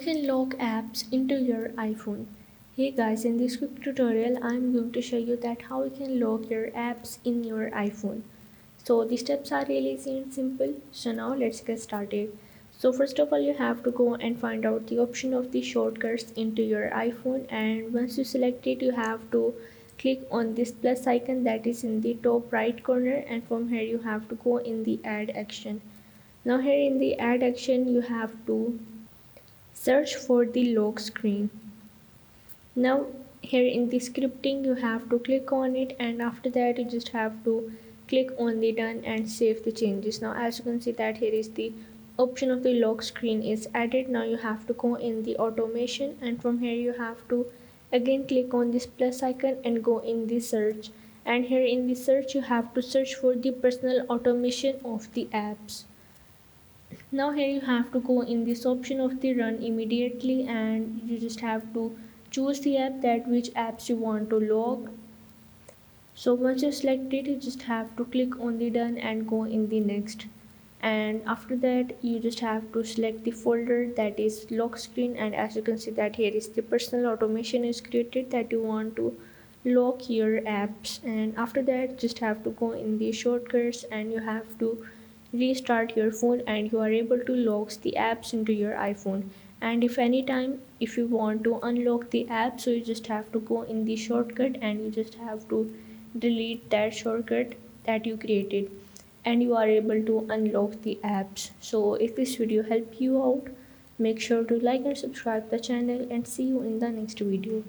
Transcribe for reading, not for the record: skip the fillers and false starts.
can lock apps into your iPhone. Hey guys, in this quick tutorial I'm going to show you that how you can lock your apps in your iPhone. So the steps are really easy and simple. So now let's get started. So first of all you have to go and find out the option of the shortcuts into your iPhone, and once you select it you have to click on this plus icon that is in the top right corner, and from here you have to go in the add action. Now here in the add action you have to search for the lock screen. Now here in the scripting you have to click on it, and after that you just have to click on the done and save the changes. Now as you can see that here is the option of the lock screen is added. Now you have to go in the automation, and from here you have to again click on this plus icon and go in the search, and here in the search you have to search for the personal automation of the apps. Now here you have to go in this option of the run immediately, and you just have to choose the app that which apps you want to log. So once you select it you just have to click on the done and go in the next, and after that you just have to select the folder that is lock screen, and as you can see that here is the personal automation is created that you want to lock your apps. And after that just have to go in the shortcuts and you have to restart your phone, and you are able to lock the apps into your iPhone. And if anytime if you want to unlock the app, so you just have to go in the shortcut and you just have to delete that shortcut that you created, and you are able to unlock the apps. So if this video helped you out, make sure to like and subscribe the channel, and see you in the next video.